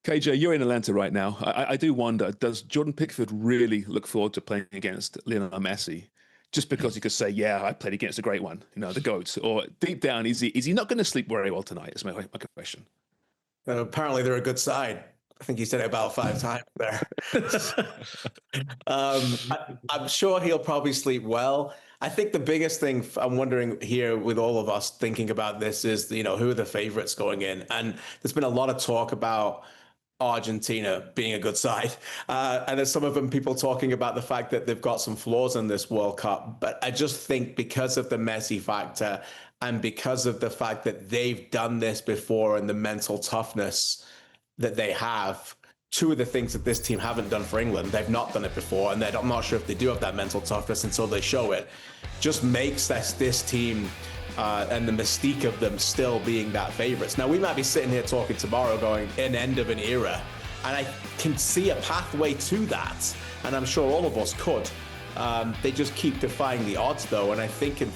KJ, you're in Atlanta right now. I do wonder, does Jordan Pickford really look forward to playing against Lionel Messi? Just because he could say, yeah, I played against a great one, the GOAT. Or deep down, is he not going to sleep very well tonight? Is my question. Apparently, they're a good side. I think you said it about 5 times there. I'm sure he'll probably sleep well. I think the biggest thing I'm wondering here with all of us thinking about this is, who are the favorites going in? And there's been a lot of talk about Argentina being a good side. And there's some of them people talking about the fact that they've got some flaws in this World Cup. But I just think because of the Messi factor and because of the fact that they've done this before and the mental toughness that they have, two of the things that this team haven't done for England, they've not done it before, and I'm not sure if they do have that mental toughness until they show it, just makes this team and the mystique of them still being that favorites. Now, we might be sitting here talking tomorrow going, an end of an era, and I can see a pathway to that, and I'm sure all of us could. They just keep defying the odds, though, and I think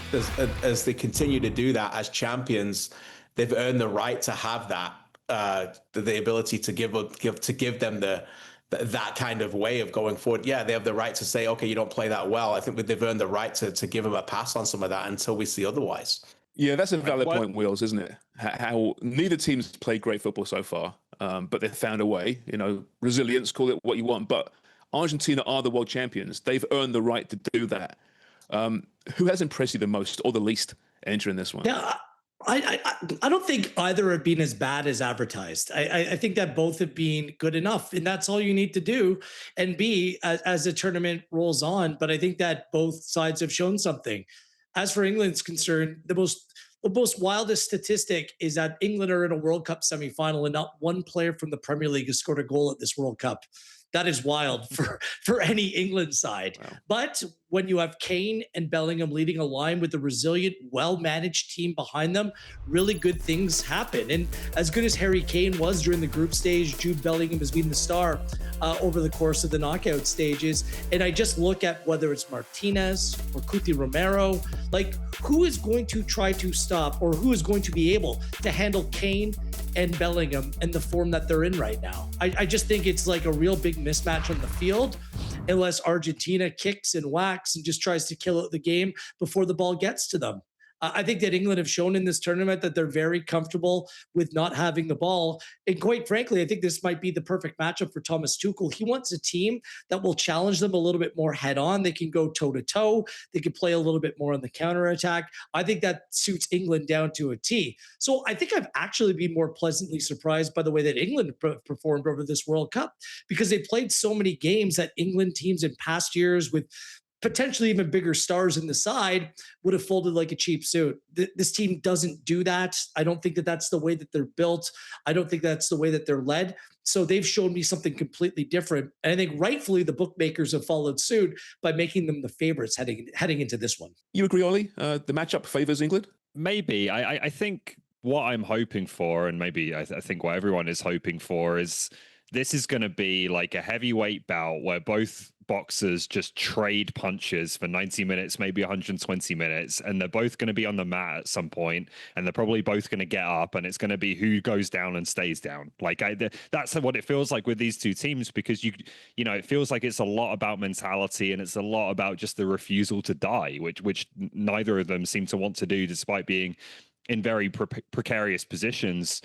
as they continue to do that as champions, they've earned the right to have that, the ability to give them that kind of way of going forward. Yeah, they have the right to say, okay, you don't play that well. I think they've earned the right to give them a pass on some of that until we see otherwise. Yeah, that's a valid point, Wheels, isn't it? How neither team's played great football so far, but they've found a way, resilience, call it what you want. But Argentina are the world champions. They've earned the right to do that. Who has impressed you the most or the least entering this one? Yeah, I don't think either have been as bad as advertised. I think that both have been good enough, and that's all you need to do. And B, as the tournament rolls on, but I think that both sides have shown something. As for England's concerned, the most wildest statistic is that England are in a World Cup semifinal and not one player from the Premier League has scored a goal at this World Cup. That is wild for any England side. Wow. But when you have Kane and Bellingham leading a line with a resilient, well-managed team behind them, really good things happen. And as good as Harry Kane was during the group stage, Jude Bellingham has been the star over the course of the knockout stages. And I just look at whether it's Martinez or Cuti Romero, like who is going to try to stop or who is going to be able to handle Kane and Bellingham and the form that they're in right now. I just think it's like a real big mismatch on the field unless Argentina kicks and whacks and just tries to kill out the game before the ball gets to them. I think that England have shown in this tournament that they're very comfortable with not having the ball. And quite frankly, I think this might be the perfect matchup for Thomas Tuchel. He wants a team that will challenge them a little bit more head on. They can go toe to toe. They can play a little bit more on the counterattack. I think that suits England down to a T. So I think I've actually been more pleasantly surprised by the way that England performed over this World Cup because they played so many games that England teams in past years with potentially even bigger stars in the side would have folded like a cheap suit. This team doesn't do that. I don't think that that's the way that they're built. I don't think that's the way that they're led. So they've shown me something completely different. And I think rightfully the bookmakers have followed suit by making them the favorites heading into this one. You agree, Ollie? The matchup favors England? Maybe. I think what I'm hoping for, and maybe I think what everyone is hoping for, is this is going to be like a heavyweight bout where both boxers just trade punches for 90 minutes, maybe 120 minutes, and they're both going to be on the mat at some point, and they're probably both going to get up, and it's going to be who goes down and stays down. Like that's what it feels like with these two teams, because you know it feels like it's a lot about mentality and it's a lot about just the refusal to die, which neither of them seem to want to do, despite being in very precarious positions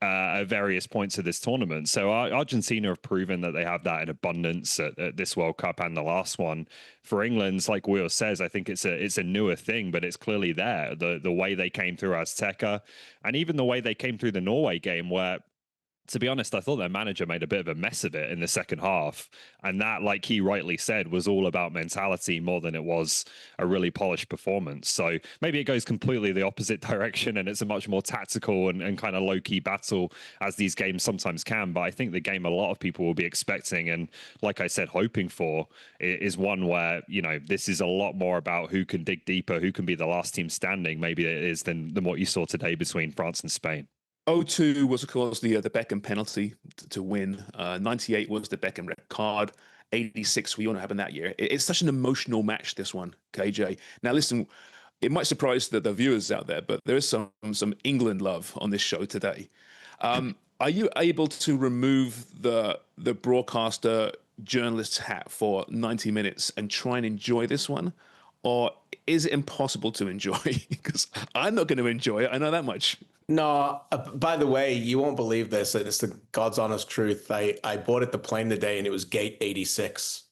at various points of this tournament. So Argentina have proven that they have that in abundance at this World Cup and the last one. For England, like Will says, I think it's a newer thing, but it's clearly there. The way they came through Azteca, and even the way they came through the Norway game, where, to be honest, I thought their manager made a bit of a mess of it in the second half. And that, like he rightly said, was all about mentality more than it was a really polished performance. So maybe it goes completely the opposite direction and it's a much more tactical and kind of low-key battle, as these games sometimes can. But I think the game a lot of people will be expecting and, like I said, hoping for is one where, you know, this is a lot more about who can dig deeper, who can be the last team standing, maybe it is, than what you saw today between France and Spain. 0-2 was, of course, the Beckham penalty to win. 98 was the Beckham red card. 86, we all know happened that year. It's such an emotional match, this one, KJ. Now, listen, it might surprise the viewers out there, but there is some England love on this show today. are you able to remove the broadcaster journalist's hat for 90 minutes and try and enjoy this one? Or is it impossible to enjoy? Because I'm not going to enjoy it. I know that much. No, by the way, you won't believe this, and it's the God's honest truth. I boarded the plane today and it was gate 86.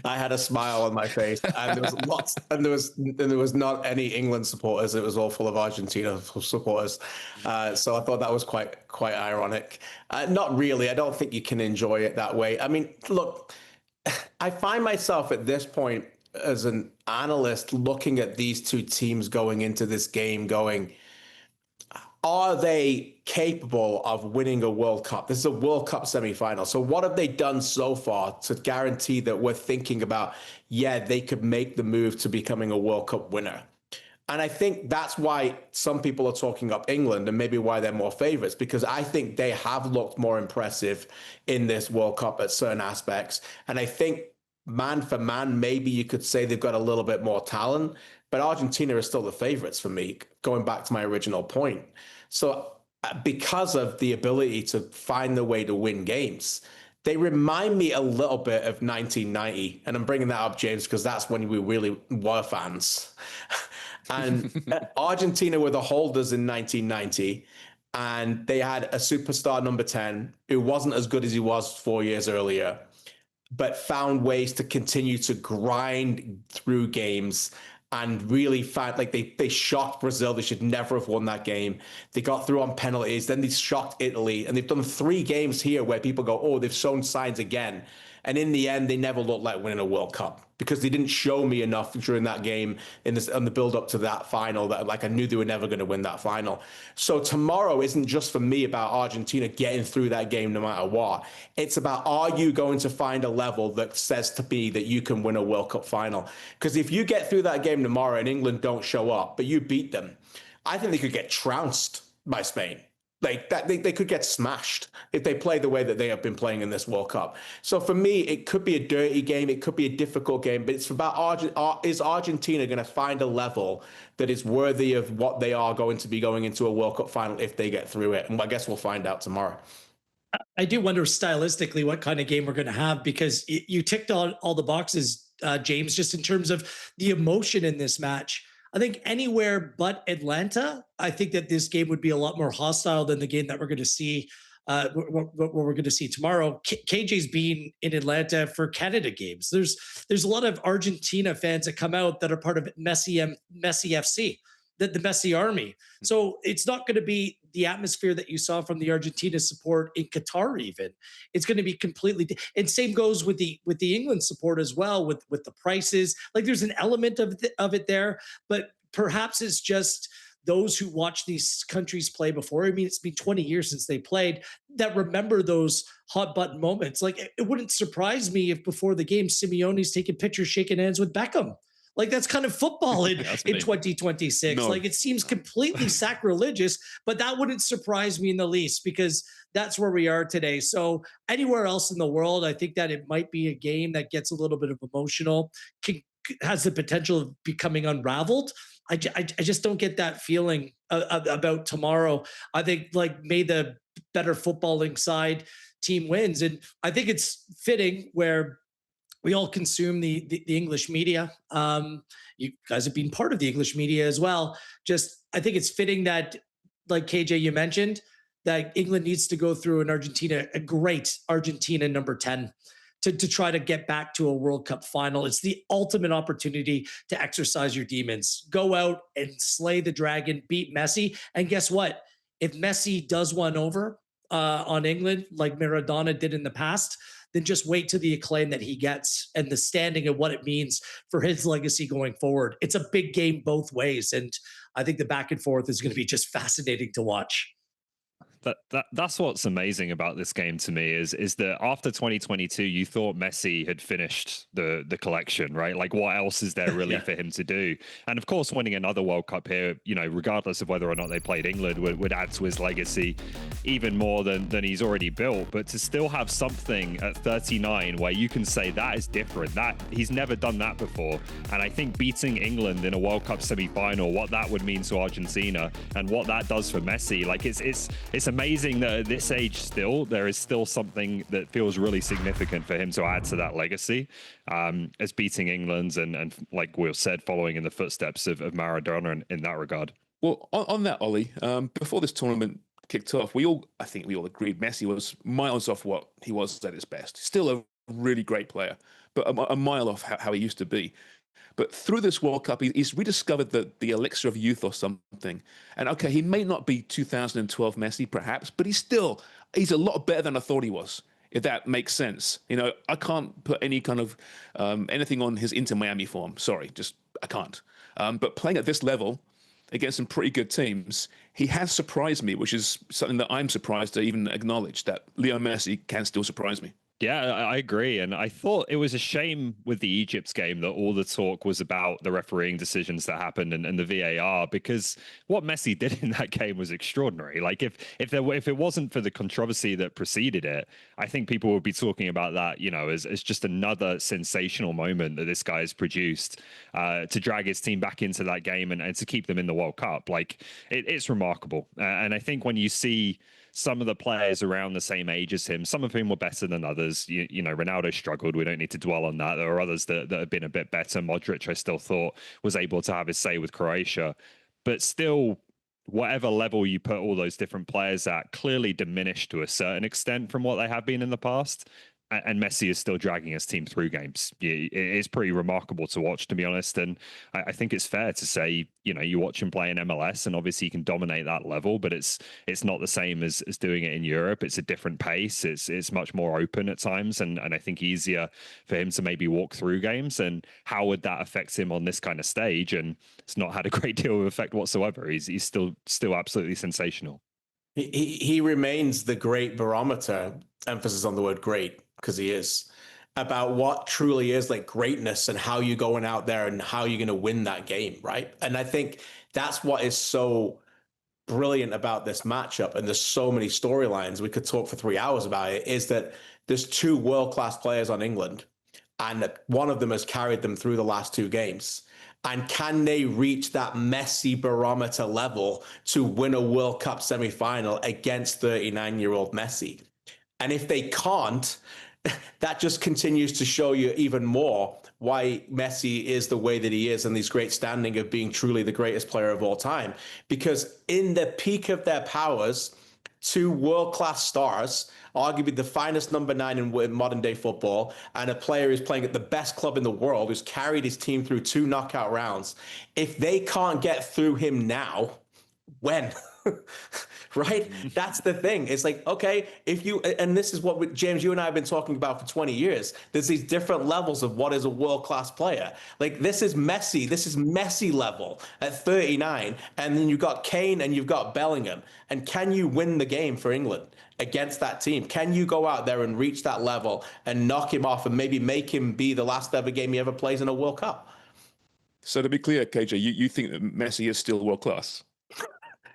I had a smile on my face, and there was lots, and there was not any England supporters. It was all full of Argentina supporters. So I thought that was quite ironic. Not really. I don't think you can enjoy it that way. I mean, look, I find myself at this point as an analyst looking at these two teams going into this game, going, are they capable of winning a World Cup? This is a World Cup semifinal. So what have they done so far to guarantee that we're thinking about, yeah, they could make the move to becoming a World Cup winner? And I think that's why some people are talking up England and maybe why they're more favorites, because I think they have looked more impressive in this World Cup at certain aspects. And I think man for man, maybe you could say they've got a little bit more talent, but Argentina is still the favorites for me, going back to my original point. So because of the ability to find the way to win games, they remind me a little bit of 1990. And I'm bringing that up, James, because that's when we really were fans. And Argentina were the holders in 1990. And they had a superstar number 10 who wasn't as good as he was 4 years earlier, but found ways to continue to grind through games and really found, like, they shocked Brazil. They should never have won that game. They got through on penalties. Then they shocked Italy. And they've done 3 games here where people go, oh, they've shown signs again. And in the end, they never looked like winning a World Cup because they didn't show me enough during that game on the build up to that final that, like, I knew they were never going to win that final. So tomorrow isn't just for me about Argentina getting through that game no matter what. It's about, are you going to find a level that says to me that you can win a World Cup final? Because if you get through that game tomorrow and England don't show up, but you beat them, I think they could get trounced by Spain. Like that, they could get smashed if they play the way that they have been playing in this World Cup. So for me, it could be a dirty game. It could be a difficult game, but it's about is Argentina going to find a level that is worthy of what they are going to be going into a World Cup final if they get through it? And I guess we'll find out tomorrow. I do wonder stylistically what kind of game we're going to have, because you ticked on all the boxes, James, just in terms of the emotion in this match. I think anywhere but Atlanta, I think that this game would be a lot more hostile than the game that we're going to see. What we're going to see tomorrow. KJ's been in Atlanta for Canada games. There's a lot of Argentina fans that come out that are part of Messi FC, the Messi army. So it's not going to be the atmosphere that you saw from the Argentina support in Qatar. Even it's going to be completely. And same goes with the England support as well. With the prices, like there's an element of it there, but perhaps it's just those who watch these countries play before. I mean, it's been 20 years since they played, that remember those hot button moments. Like it wouldn't surprise me if before the game, Simeone's taking pictures, shaking hands with Beckham. Like that's kind of football in 2026. No. Like it seems completely sacrilegious, but that wouldn't surprise me in the least, because that's where we are today. So anywhere else in the world, I think that it might be a game that gets a little bit of emotional, has the potential of becoming unraveled. I just don't get that feeling about tomorrow. I think like may the better footballing side team wins. And I think it's fitting where we all consume the English media. You guys have been part of the English media as well. Just, I think it's fitting that, like KJ, you mentioned, that England needs to go through a great Argentina number 10 to try to get back to a World Cup final. It's the ultimate opportunity to exercise your demons. Go out and slay the dragon, beat Messi. And guess what? If Messi does one over on England, like Maradona did in the past, then just wait to the acclaim that he gets and the standing and what it means for his legacy going forward. It's a big game both ways. And I think the back and forth is going to be just fascinating to watch. That's what's amazing about this game to me is that after 2022, you thought Messi had finished the collection, right? Like what else is there really for him to do? And of course, winning another World Cup here, you know, regardless of whether or not they played England, would add to his legacy even more than he's already built. But to still have something at 39 where you can say that is different, that he's never done that before. And I think beating England in a World Cup semi-final, what that would mean to Argentina and what that does for Messi, like it's amazing that at this age still there is still something that feels really significant for him to add to that legacy, as beating England and like Will said, following in the footsteps of Maradona in that regard. Well, on that, Ollie, before this tournament kicked off, I think we all agreed Messi was miles off what he was at his best. Still a really great player, but a mile off how he used to be. But through this World Cup, he's rediscovered the elixir of youth or something. And okay, he may not be 2012 Messi, perhaps, but he's a lot better than I thought he was, if that makes sense. You know, I can't put any kind of anything on his Inter Miami form. Sorry, I can't. But playing at this level against some pretty good teams, he has surprised me, which is something that I'm surprised to even acknowledge, that Lionel Messi can still surprise me. Yeah, I agree. And I thought it was a shame with the Egypt game that all the talk was about the refereeing decisions that happened and the VAR, because what Messi did in that game was extraordinary. Like if it wasn't for the controversy that preceded it, I think people would be talking about that, you know, as just another sensational moment that this guy has produced to drag his team back into that game and to keep them in the World Cup. Like it's remarkable. And I think when you see some of the players around the same age as him, some of whom were better than others. You know, Ronaldo struggled. We don't need to dwell on that. There are others that have been a bit better. Modric, I still thought, was able to have his say with Croatia. But still, whatever level you put all those different players at, clearly diminished to a certain extent from what they have been in the past. And Messi is still dragging his team through games. It's pretty remarkable to watch, to be honest. And I think it's fair to say, you know, you watch him play in MLS, and obviously he can dominate that level, but it's not the same as doing it in Europe. It's a different pace. It's much more open at times, and I think easier for him to maybe walk through games. And how would that affect him on this kind of stage? And it's not had a great deal of effect whatsoever. He's still absolutely sensational. He remains the great barometer, emphasis on the word great, because he is, about what truly is like greatness and how you're going out there and how you're going to win that game, right? And I think that's what is so brilliant about this matchup. And there's so many storylines. We could talk for 3 hours about it, is that there's two world-class players on England, and one of them has carried them through the last two games. And can they reach that Messi barometer level to win a World Cup semi-final against 39-year-old Messi? And if they can't, that just continues to show you even more why Messi is the way that he is, and this great standing of being truly the greatest player of all time. Because in the peak of their powers, two world-class stars, arguably the finest number 9 in modern day football, and a player who's playing at the best club in the world, who's carried his team through 2 knockout rounds. If they can't get through him now, when? Right? That's the thing. It's like, okay, and this is what James, you and I have been talking about for 20 years. There's these different levels of what is a world-class player. Like this is Messi level at 39. And then you've got Kane and you've got Bellingham. And can you win the game for England against that team? Can you go out there and reach that level and knock him off and maybe make him be the last ever game he ever plays in a World Cup? So to be clear, KJ, you think that Messi is still world-class?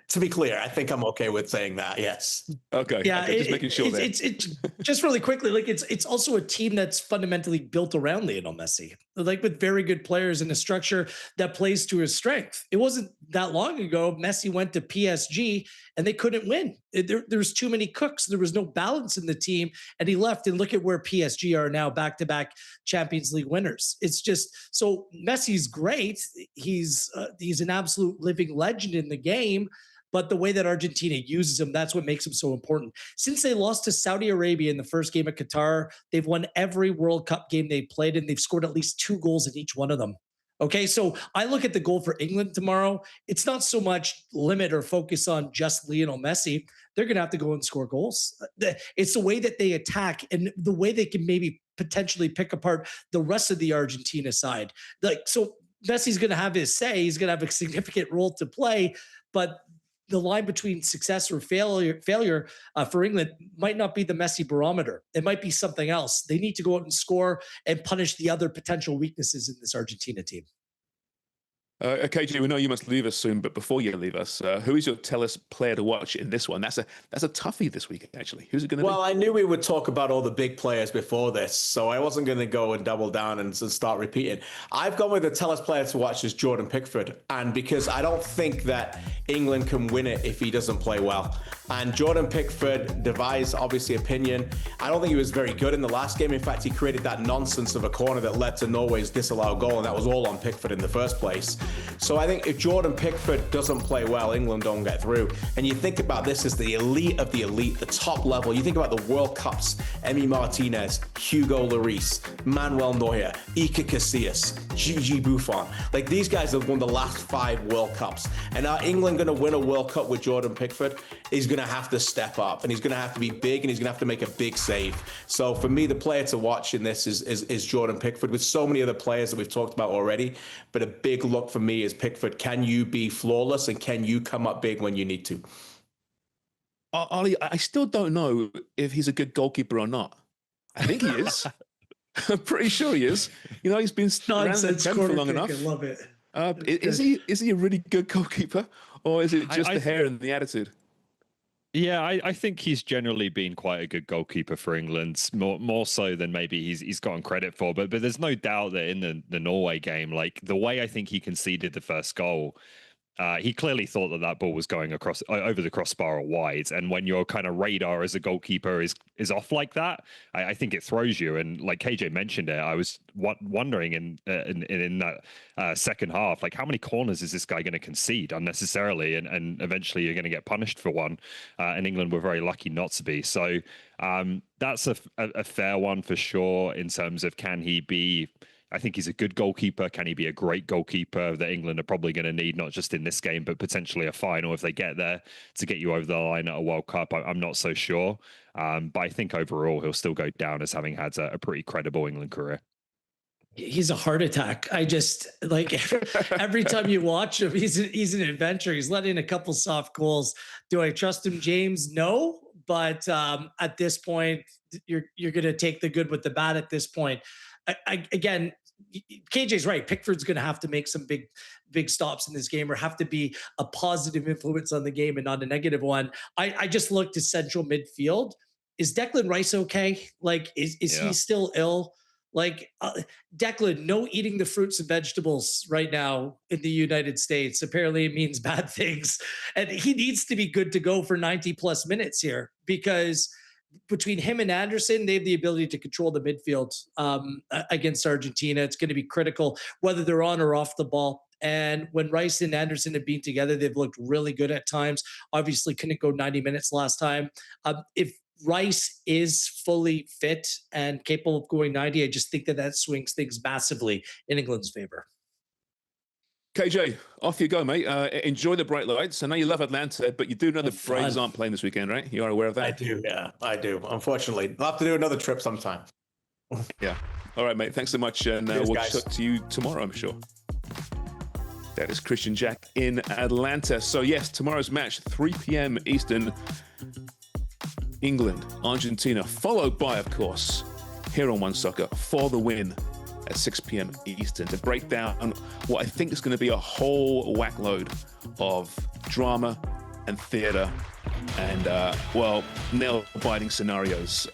To be clear, I think I'm okay with saying that. Yes. Okay. Yeah. Okay, just making sure that It's just really quickly, like it's also a team that's fundamentally built around Lionel Messi, like with very good players in a structure that plays to his strength. It wasn't that long ago Messi went to PSG and they couldn't win. There's too many cooks. There was no balance in the team, and he left. And look at where PSG are now, back-to-back Champions League winners. It's just so Messi's great. He's an absolute living legend in the game. But the way that Argentina uses him, that's what makes him so important. Since they lost to Saudi Arabia in the first game at Qatar, they've won every World Cup game they played, and they've scored at least 2 goals in each one of them. Okay, so I look at the goal for England tomorrow. It's not so much limit or focus on just Lionel Messi. They're going to have to go and score goals. It's the way that they attack and the way they can maybe potentially pick apart the rest of the Argentina side. Like, so Messi's going to have his say. He's going to have a significant role to play, but the line between success or failure for England might not be the Messi barometer. It might be something else. They need to go out and score and punish the other potential weaknesses in this Argentina team. KG, we know you must leave us soon, but before you leave us, who is your tell-us player to watch in this one? That's a toughie this week, actually. Who's it going to be? Well, I knew we would talk about all the big players before this, so I wasn't going to go and double down and start repeating. I've gone with the tell-us player to watch is Jordan Pickford, and because I don't think that England can win it if he doesn't play well. And Jordan Pickford divides, obviously, opinion. I don't think he was very good in the last game. In fact, he created that nonsense of a corner that led to Norway's disallowed goal, and that was all on Pickford in the first place. So I think if Jordan Pickford doesn't play well, England don't get through. And you think about this as the elite of the elite, the top level. You think about the World Cups, Emi Martinez, Hugo Lloris, Manuel Neuer, Iker Casillas, Gigi Buffon. Like, these guys have won the last 5 World Cups. And are England going to win a World Cup with Jordan Pickford? He's going to have to step up, and he's going to have to be big, and he's going to have to make a big save. So for me, the player to watch in this is Jordan Pickford, with so many other players that we've talked about already. But a big look for me is Pickford. Can you be flawless, and can you come up big when you need to? Ollie, I still don't know if he's a good goalkeeper or not. I think he is. I'm pretty sure he is. You know, he's been around the Prem for long enough. I love it. Is he a really good goalkeeper, or is it just the hair and the attitude? Yeah, I think he's generally been quite a good goalkeeper for England, more so than maybe he's gotten credit for. But there's no doubt that in the Norway game, like the way I think he conceded the first goal, he clearly thought that ball was going across over the crossbar or wide. And when your kind of radar as a goalkeeper is off like that, I think it throws you. And like KJ mentioned it, I was wondering in that second half, like how many corners is this guy going to concede unnecessarily? And eventually you're going to get punished for one. And England were very lucky not to be. So that's a fair one for sure in terms of can he be... I think he's a good goalkeeper. Can he be a great goalkeeper that England are probably going to need, not just in this game, but potentially a final if they get there to get you over the line at a World Cup? I'm not so sure. But I think overall he'll still go down as having had a pretty credible England career. He's a heart attack. I just like every time you watch him, he's an adventure. He's letting a couple soft goals. Do I trust him, James? No. But at this point, you're going to take the good with the bad at this point. Again, KJ's right. Pickford's going to have to make some big stops in this game, or have to be a positive influence on the game and not a negative one. I just looked at central midfield. Is Declan Rice okay? Like, is he still ill? Like, Declan, no eating the fruits and vegetables right now in the United States. Apparently it means bad things. And he needs to be good to go for 90 plus minutes here, because between him and Anderson, they have the ability to control the midfield against Argentina. It's going to be critical whether they're on or off the ball. And when Rice and Anderson have been together, they've looked really good at times. Obviously couldn't go 90 minutes last time. If Rice is fully fit and capable of going 90, I just think that swings things massively in England's favor. KJ, off you go, mate. Enjoy the bright lights. I know you love Atlanta, but you do know the Braves aren't playing this weekend, right? You are aware of that? I do, yeah. I do. Unfortunately. I'll have to do another trip sometime. Yeah. All right, mate. Thanks so much. And we'll talk to you tomorrow, I'm sure. That is Christian Jack in Atlanta. So, yes, tomorrow's match, 3 p.m. Eastern, England, Argentina, followed by, of course, here on One Soccer, For the Win at 6 p.m. Eastern, to break down what I think is going to be a whole whack load of drama and theatre and, nail-biting scenarios